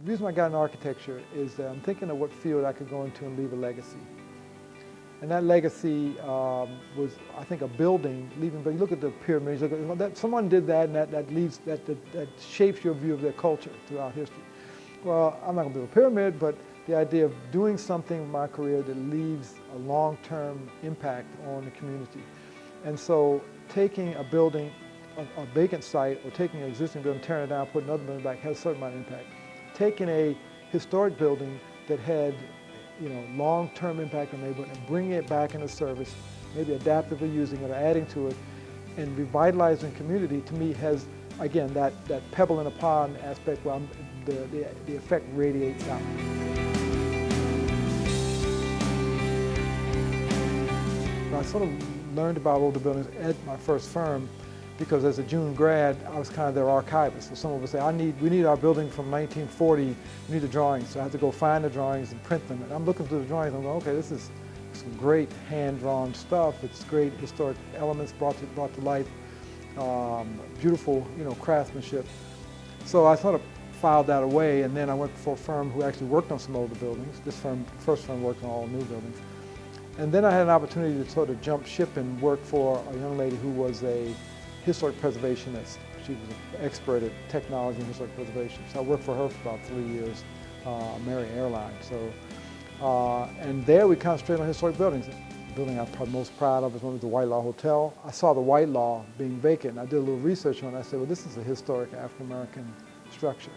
The reason I got into architecture is that I'm thinking of what field I could go into and leave a legacy. And that legacy was, I think, a building leaving. But you look at the pyramids. Look at that. Someone did that, and that shapes your view of their culture throughout history. Well, I'm not going to build a pyramid, but the idea of doing something in my career that leaves a long-term impact on the community. And so, taking a building, a vacant site, or taking an existing building, tearing it down, putting another building back, has a certain amount of impact. Taking a historic building that had, long-term impact on the neighborhood and bringing it back into service, maybe adaptively using it or adding to it, and revitalizing community, to me has, again, that pebble in a pond aspect where the effect radiates out. I sort of learned about older buildings at my first firm because as a June grad, I was kind of their archivist. So someone would say, we need our building from 1940, we need the drawings. So I had to go find the drawings and print them. And I'm looking through the drawings, I'm going, okay, this is some great hand-drawn stuff. It's great historic elements brought to life, beautiful, craftsmanship. So I sort of filed that away, and then I went for a firm who actually worked on some older buildings. This firm, first firm, worked on all new buildings. And then I had an opportunity to sort of jump ship and work for a young lady who was a historic preservationist. She was an expert at technology and historic preservation. So I worked for her for about 3 years, American Airlines. So, and there we concentrated on historic buildings. The building I'm probably most proud of is one of the Whitelaw Hotel. I saw the Whitelaw being vacant, and I did a little research on it. I said, well, this is a historic African-American structure.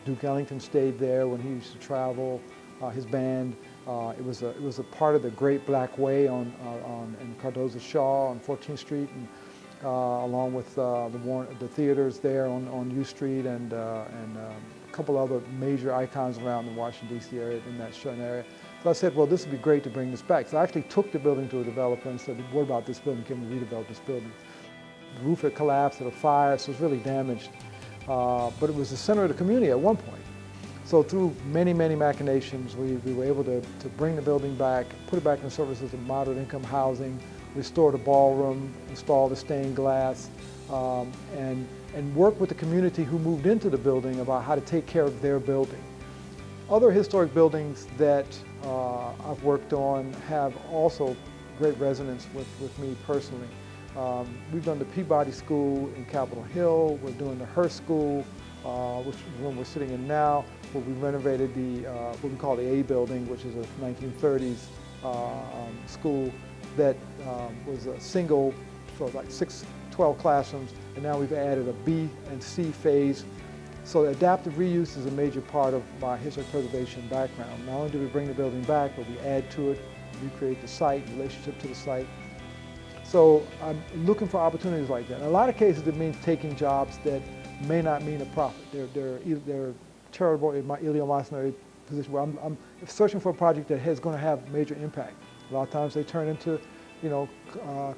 Duke Ellington stayed there when he used to travel, his band. It was a part of the Great Black Way in Cardozo Shaw on 14th Street, and along with the theaters there on U Street and a couple other major icons around the Washington, D.C. area in that certain area. So I said, well, this would be great to bring this back. So I actually took the building to a developer and said, what about this building? Can we redevelop this building? The roof had collapsed, had a fire, so it was really damaged. But it was the center of the community at one point. So through many, many machinations, we were able to bring the building back, put it back in service as a moderate income housing, restore the ballroom, install the stained glass, and work with the community who moved into the building about how to take care of their building. Other historic buildings that I've worked on have also great resonance with me personally. We've done the Peabody School in Capitol Hill. We're doing the Hearst School, which is the room we're sitting in now, where we renovated what we call the A building, which is a 1930s school that was a single, so like 12 classrooms, and now we've added a B and C phase. So adaptive reuse is a major part of my historic preservation background. Not only do we bring the building back, but we add to it, recreate the site, relationship to the site. So I'm looking for opportunities like that. In a lot of cases, it means taking jobs that may not mean a profit. They're charitable, in my eleemosynary position where I'm searching for a project that is going to have major impact. A lot of times they turn into,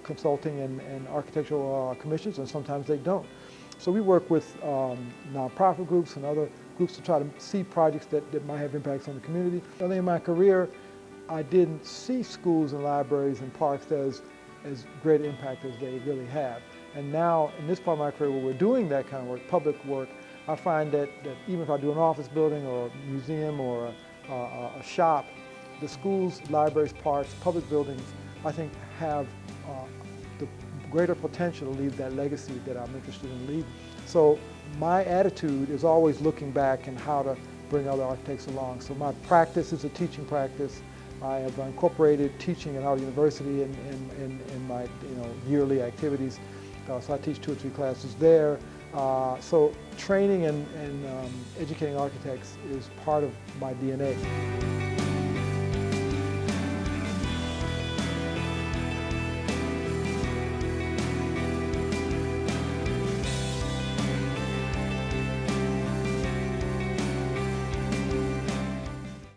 consulting and architectural commissions, and sometimes they don't. So we work with nonprofit groups and other groups to try to see projects that might have impacts on the community. Early in my career, I didn't see schools and libraries and parks as great impact as they really have. And now, in this part of my career where we're doing that kind of work, public work, I find that even if I do an office building or a museum or a shop, the schools, libraries, parks, public buildings, I think have the greater potential to leave that legacy that I'm interested in leaving. So my attitude is always looking back and how to bring other architects along. So my practice is a teaching practice. I have incorporated teaching at Howard University in my yearly activities. So I teach 2 or 3 classes there. So training and educating architects is part of my DNA.